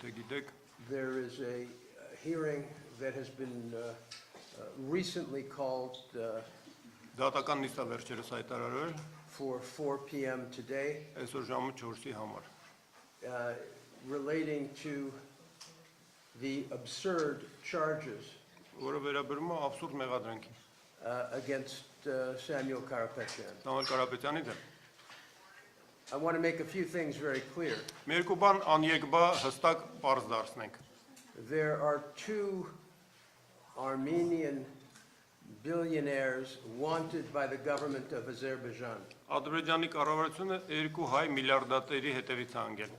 եթե գիտեք, there is a hearing that has been recently called դատական նիստա վերջերս հայտարարվել for 4 p.m. today այսօր ժամը 4-ի համար, relating to the absurd charges որը վերաբերում է абսուրդ մեղադրանքին against Samuel Karapetyan. Սամվել Կարապետյանի դեմ։ I want to make a few things very clear. Մի երկու բան անյեգբա հստակ պարզ դարձնենք։ There are two Armenian billionaires wanted by the government of Azerbaijan. Ադրբեջանի կառավարությունը երկու հայ միլիարդատերի հետևից է անգել։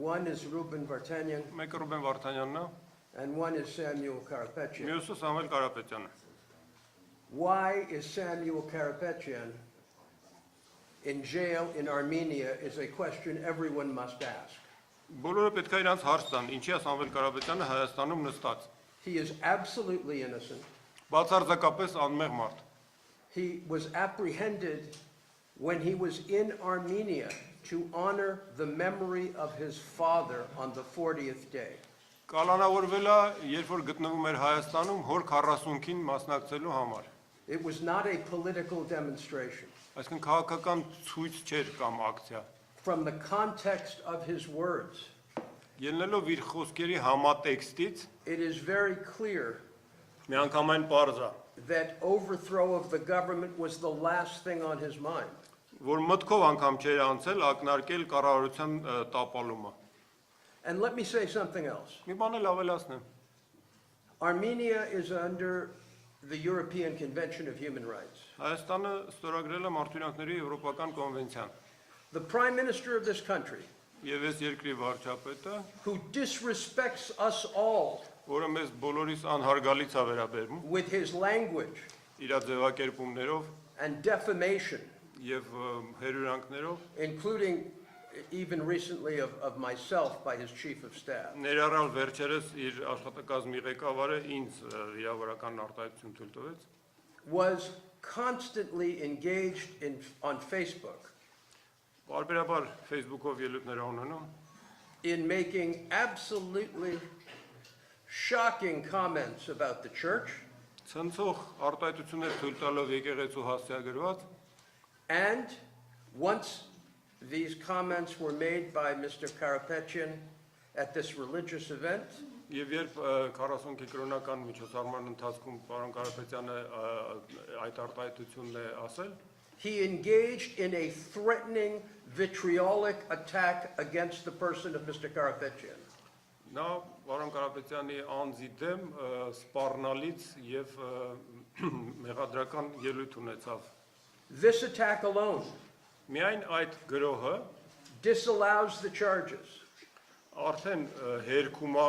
One is Ruben Vartanyan Մեկը Ռուբեն Վարդանյանն է, and one is Samuel Karapetyan. մյուսը Սամվել Կարապետյանը։ Why is Samuel Karapetyan in jail in Armenia is a question everyone must ask. Բոլորը պետք է իրանց հարց տան, ինչի է Սամվել Կարապետյանը Հայաստանում նստած։ He is absolutely innocent. Բացարձակապես անմեղ մարդ։ He was apprehended when he was in Armenia to honor the memory of his father on the 40th day. Կալանավորվել է, երբ որ գտնվում էր Հայաստանում հոր 40-ին մասնակցելու համար։ It was not a political demonstration. Այսինքն քաղաքական ցույց չէր կամ ակցիա։ From the context of his words, Ելնելով իր խոսքերի համատեքստից, it is very clear միանգամայն պարզ է, that overthrow of the government was the last thing on his mind. որ մտքով անգամ չէր անցել ակնարկել կառավարության տապալումը։ And let me say something else. Մի բան էլ ավելացնեմ։ Armenia is under the European Convention of Human Rights. Հայաստանը ստորագրել է մարդու եվրոպական կոնվենցիան։ The Prime Minister of this country, Եվ այս երկրի վարչապետը, who disrespects us all որը մեզ բոլորիս անհարգալից է վերաբերում, with his language իր ձևակերպումներով and defamation, եւ հերյուրանքներով, including even recently of myself by his chief of staff, ներառալ վերջերս իր աշխատակազմի ղեկավարը ինձ իրավարական արտահայտություն թույլ տվեց, was constantly engaged on Facebook բարբերաբար Facebook-ով ելույթներ ունենում, in making absolutely shocking comments about the church ցնցող արտահայտություններ թույլ տալով եկեղեցու հասցեագրված, and once these comments were made by Mr. Karapetyan at this religious event, եւ երբ 40 կրոնական միջոցառման ընթացքում պարոն Կարապետյանը այդ արտահայտությունն է ասել, he engaged in a threatening, vitriolic attack against the person of Mr. Karapetyan. նա պարոն Կարապետյանի անձի դեմ սպառնալից եւ մեղադրական ելույթ ունեցավ։ This attack alone Միայն այդ գրոհը disallows the charges. արդեն հերքում է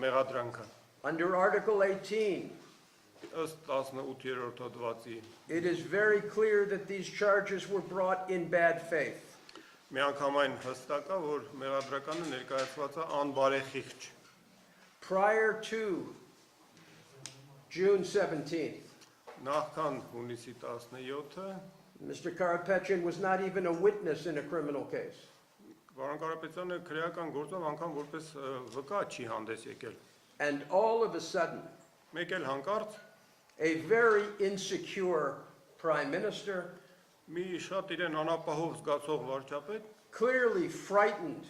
մեղադրանքը։ Under Article 18, Ըստ 18-րդ հոդվածի it is very clear that these charges were brought in bad faith. միանգամայն հստակ է, որ մեղադրականը ներկայացված է անբարեխիղճ։ Prior to June 17th, Նախքան հունիսի 17-ը Mr. Karapetyan was not even a witness in a criminal case. Պարոն Կարապետյանը քրեական գործով անգամ որպես վկա չի հանդես եկել։ And all of a sudden, Մեկ էլ հանկարծ a very insecure prime minister, մի շատ իրեն անապահով զգացող վարչապետ, clearly frightened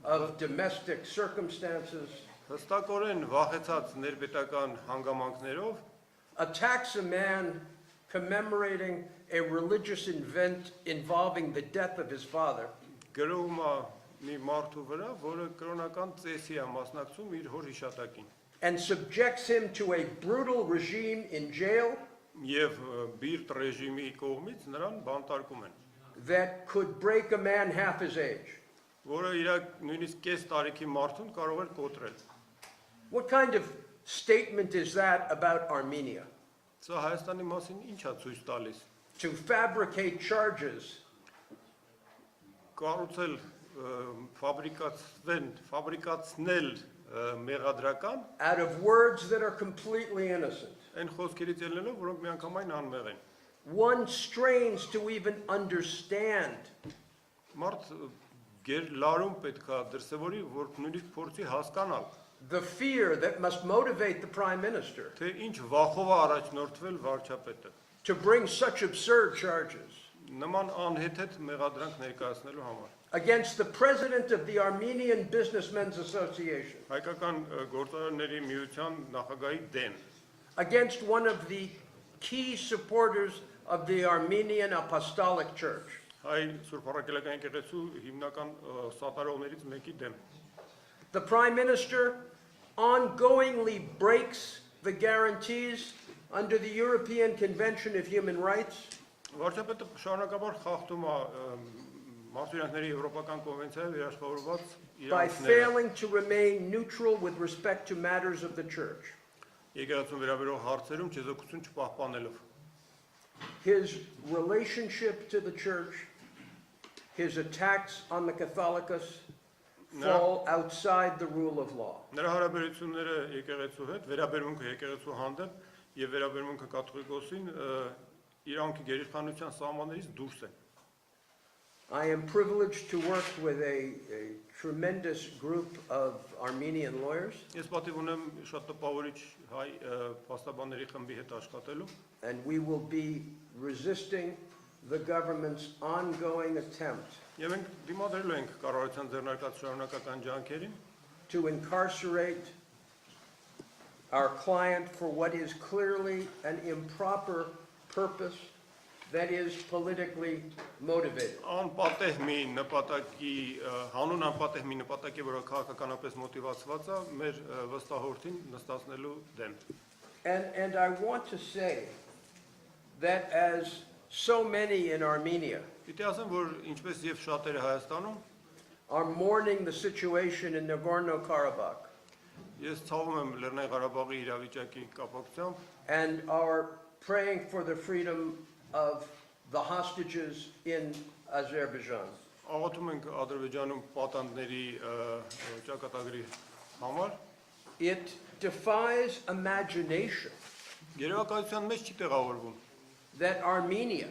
of domestic circumstances, հստակորեն վախեցած ներպետական հանգամանքներով, attacks a man commemorating a religious event involving the death of his father, գրում է մի մարդու վրա, որը կրոնական ծեսի է մասնակցում իր հոր հիշատակին։ and subjects him to a brutal regime in jail Եվ բիրտ ռեժիմի կողմից նրան բանտարկում են, that could break a man half his age. որը իր նույնիսկ կես տարիքի մարդուն կարող էր կոտրել։ What kind of statement is that about Armenia? Սա Հայաստանի մասին ինչ է ցույց տալիս։ To fabricate charges Կառուցել ֆաբրիկացնել մեղադրական out of words that are completely innocent. այն խոսքերից ելնելով, որոնք միանգամայն անմեղ են։ One strains to even understand Մարդ Գեր լարում պետքա դրսևորի, որ նույնիսկ փորձի հասկանալ, the fear that must motivate the prime minister թե ինչ վախով է առաջնորդվել վարչապետը։ to bring such absurd charges Նման անհեթեթ մեղադրանք ներկայացնելու համար։ against the president of the Armenian Businessmen's Association, Հայկական գործարարների միության նախագահի դեն, against one of the key supporters of the Armenian Apostolic Church, հայ Սուրբ Առաքելական եկեղեցու հիմնական սատարողներից մեկի դեմ։ the prime minister ongoingly breaks the guarantees under the European Convention of Human Rights Վարչապետը շարունակաբար խախտում է Մարդու Եվրոպական կոնվենցիայով երաշխավորված by իրավունքները։ failing to remain neutral with respect to matters of the church. Եկեղեցուն վերաբերող հարցերում չեզոքություն չպահպանելով։ His relationship to the church, his attacks on the Catholicos fall outside the rule of law. Նրա հարաբերությունները եկեղեցու հետ, վերաբերմունքը եկեղեցու հանդեպ եւ վերաբերմունքը կաթողիկոսին իրանքի գերիշխանության սահմաններից դուրս են։ I am privileged to work with a tremendous group of Armenian lawyers, Ես պատիվ ունեմ շատ տպավորիչ հայ փաստաբանների խմբի հետ աշխատելու and we will be resisting the government's ongoing attempt եւ մենք դիմադրելու ենք կառավարության ձեռնարկած շարունակական ջանքերին to incarcerate our client for what is clearly an improper purpose that is politically motivated. անպատեհ մի նպատակի հանուն անպատեհ մի նպատակի, որը քաղաքականապես մոտիվացված է, մեր վստահորդին նստացնելու դեմ։ And I want to say that as so many in Armenia Պիտի ասեմ, որ ինչպես եւ շատերը Հայաստանում, are mourning the situation in Nagorno-Karabakh ես ցավում եմ Լեռնային Ղարաբաղի իրավիճակի կապակցությամբ and are praying for the freedom of the hostages in Azerbaijan. աղոթում ենք Ադրբեջանում պատանդների ճակատագրի համար, It defies imagination երևակայության մեջ չի տեղավորվում, that Armenia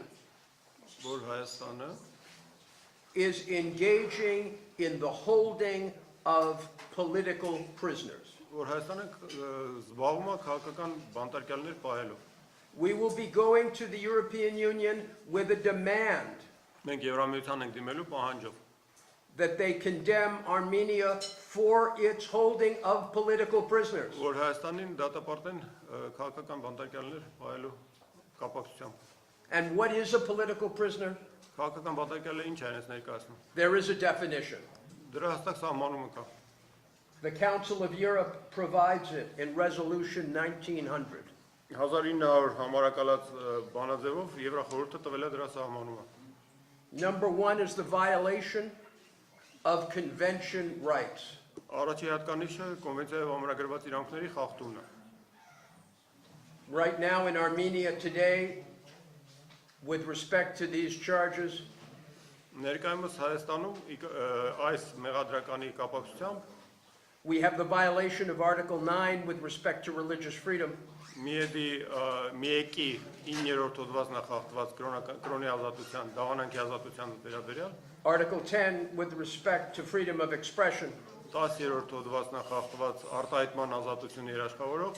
որ Հայաստանը is engaging in the holding of political prisoners. որ Հայաստանը զբաղվում է քաղաքական բանտարկյալներ պահելով։ We will be going to the European Union with a demand Մենք Եվրամիության ենք դիմելու պահանջով, that they condemn Armenia for its holding of political prisoners. որ Հայաստանին դատապարտեն քաղաքական բանտարկյալներ պահելու կապակցությամբ։ And what is a political prisoner? Քաղաքական բանտարկյալը ինչ է այնպես ներկայացնում։ There is a definition. Դրա հստակ սահմանումը կա։ The Council of Europe provides it in Resolution 1900. 1900 համարակալած բանաձևով Եվրախորհուրդը տվել է դրա սահմանումը։ Number one is the violation of convention rights. Առաջի հատկանիշը կոնվենցիայով ամրագրված իրավունքների խախտումն է։ Right now in Armenia today, with respect to these charges, Ներկայումս Հայաստանում այս մեղադրականի կապակցությամբ we have the violation of Article 9 with respect to religious freedom. միեկի 9-րդ հոդվածն է խախտված կրոնի ազատության, դավանանքի ազատության վերաբերյալ, Article 10 with respect to freedom of expression. 10-րդ հոդվածն է խախտված արտահայտման ազատությունը երաշխավորող,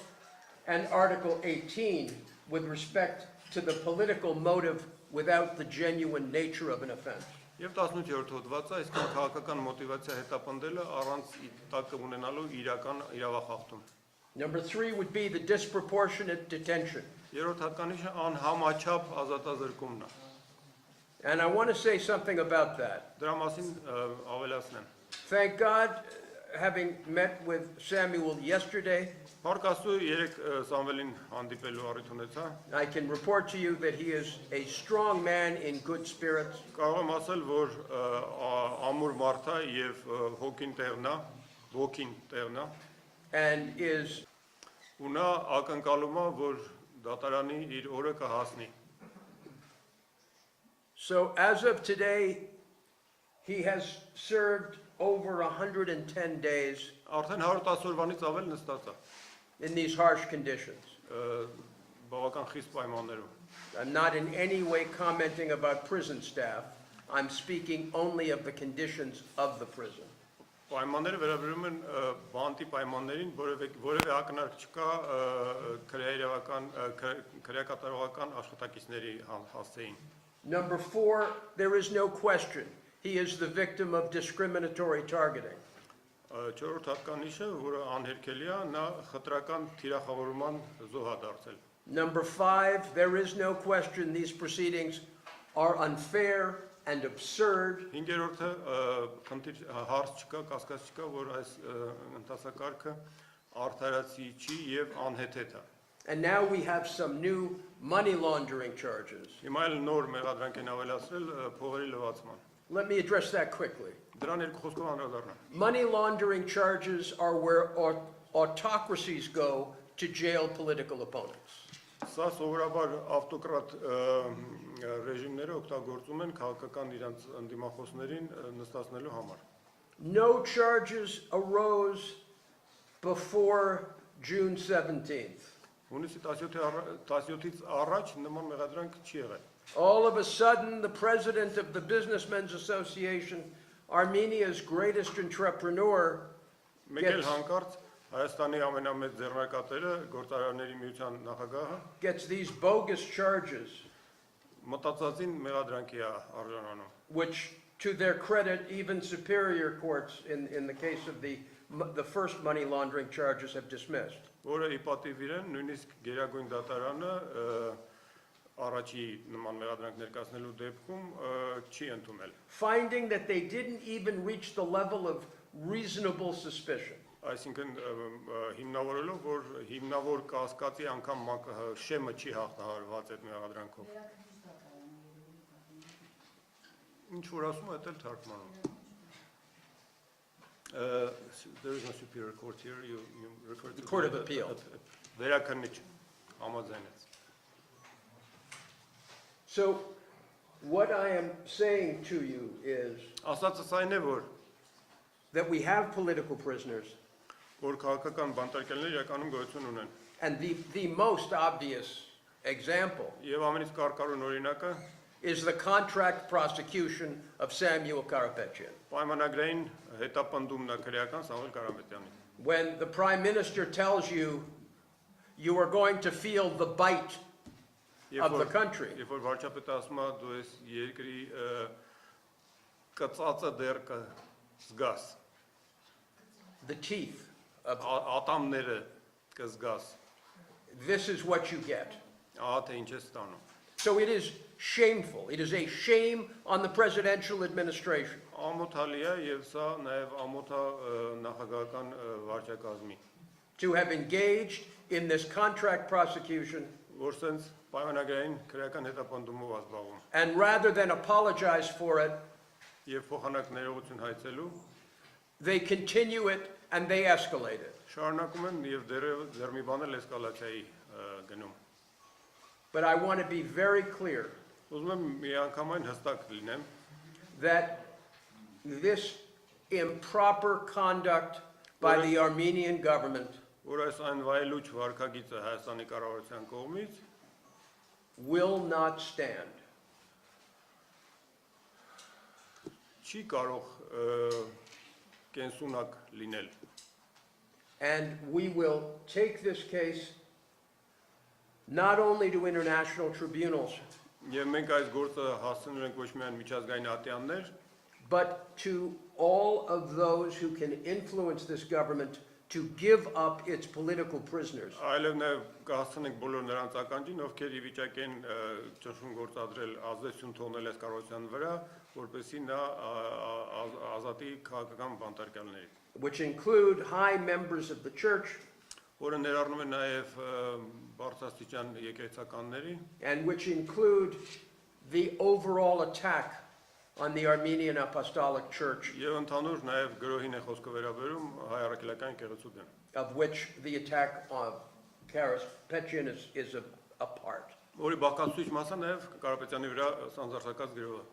And Article 18 with respect to the political motive without the genuine nature of an offense. եւ 18-րդ հոդվածը, այսինքն քաղաքական մոտիվացիա հետապնդելը առանց տակը ունենալու իրական իրավախախտում։ Number 3 would be the disproportionate detention. Երրորդ հատկանիշը անհամաչափ ազատազրկումն է։ And I want to say something about that. Դրա մասին ավելացնեմ։ Thank God, having met with Samuel yesterday, Փառք Աստծո, երեք Սամվելին հանդիպելու առիթ ունեցա։ I can report to you that he is a strong man in good spirits. Կարող եմ ասել, որ ամուր մարդ է եւ հոգին տեղն է, ոգին տեղն է, And is ու նա ակնկալում է, որ դատարանի իր օրը կհասնի։ so as of today, he has served over 110 days Արդեն 110 օրվանից ավել նստած է։ in these harsh conditions. Բավական խիստ պայմաններում։ I'm not in any way commenting about prison staff, I'm speaking only of the conditions of the prison. Պայմանները վերաբերում են բանտի պայմաններին, որևէ ակնարկ չկա քրեակատարողական աշխատակիցների հասցեին։ Number 4, there is no question. He is the victim of discriminatory targeting. Չորրորդ հատկանիշը, որը անհերքելի է, նա խտրական թիրախավորման զոհ է դարձել։ Number 5, there is no question these proceedings are unfair and absurd. Հինգերորդը խնդիր հարց չկա, կասկած չկա, որ այս ընթացակարգը արդարացի չի եւ անհեթեթ է։ And now we have some new money laundering charges. Հիմա էլ նոր մեղադրանք են ավելացրել փողերի լվացման։ Let me address that quickly. Դրան երկու խոսքով անդրադառնամ։ Money laundering charges are where autocracies go to jail political opponents. Սա սովորաբար ավտոկրատ ռեժիմները օգտագործում են քաղաքական իրենց ընդդիմախոսներին նստացնելու համար։ No charges arose before June 17th. Հունիսի 17-ից առաջ նման մեղադրանք չի եղել։ All of a sudden, the president of the Businessmen's Association, Armenia's greatest entrepreneur, Մեկ էլ հանկարծ Հայաստանի ամենամեծ ձեռնարկատերը, Գործարարների միության նախագահը, gets these bogus charges, մտածածին մեղադրանքի է արժանանում, which, to their credit, even superior courts, in the case of the first money laundering charges, have dismissed. որը ի պատիվ իրեն նույնիսկ Գերագույն դատարանը առաջի նման մեղադրանք ներկայացնելու դեպքում չի ընդունել։ Finding that they didn't even reach the level of reasonable suspicion. Այսինքն հիմնավորելով, որ հիմնավոր կասկածի անգամ շեմը չի հաղթահարված այդ մեղադրանքով։ Ինչ որ ասում է, դա էլ թարգմանում։ There is no superior court here, you refer to The Court of Appeal. Վերաքննիչ համաձայնեց։ So, what I am saying to you is Ասածս այն է, որ that we have political prisoners, քաղաքական բանտարկելներ իրականում գոյություն ունեն։ and the most obvious example Եվ ամենից կարկառուն օրինակը is the contract prosecution of Samuel Karapetyan. պայմանագրային հետապնդումն է քրեական Սամվել Կարապետյանի։ When the Prime Minister tells you you are going to feel the bite of the country, Երբ որ վարչապետը ասում է դու ես երկրի կծածը դեռ կզգաս, the teeth of ատամները կզգաս, this is what you get. ահա թե ինչ է ստանում։ So it is shameful. It is a shame on the presidential administration. Ամոթալի է եւ սա նաեւ ամոթա նախագահական վարչակազմի, To have engaged in this contract prosecution, որ սենց պայմանագրային քրեական հետապնդումով ազբաղում and rather than apologize for it, եւ փոխանակ ներողություն հայցելու they continue it and they escalate it. շարունակում են եւ դեռ մի բան էլ էսկալացիայի գնում։ But I want to be very clear Ուզում եմ մի անգամայն հստակ լինեմ, that this improper conduct by the Armenian government որ այս այն վայելուչ վարքագիծը Հայաստանի կառավարության կողմից will not stand. չի կարող կենսունակ լինել։ And we will take this case not only to international tribunals, Եվ մենք այս գործը հասցնում ենք ոչ միայն միջազգային ատյաններ, but to all of those who can influence this government to give up its political prisoners. այլև նաև կհասցնենք բոլոր նրանց ականջին, ովքեր ի վիճակ են ճնշում գործադրել, ազդեցություն թողնել այս կառավարության վրա, որպեսզի նա ազատի քաղաքական բանտարկյալներից, Which include high members of the church որը ներառնում է նաև բարձրաստիճան եկեղեցականների, and which include the overall attack on the Armenian Apostolic Church, եւ ընդհանուր նաև գրոհին է խոսքը վերաբերում հայ առաքելական եկեղեցու դեմ, of which the attack on Karapetyan is a part. որի բաղկացուցիչ մասը նաև Կարապետյանի վրա սանձարձակած գրոհը։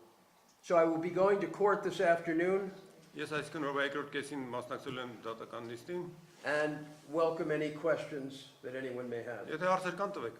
So I will be going to court this afternoon Ես այսքան օրվա երկրորդ կեսին մասնակցել եմ դատական նիստին, and welcome any questions that anyone may have. եթե հարցեր կան տվեք։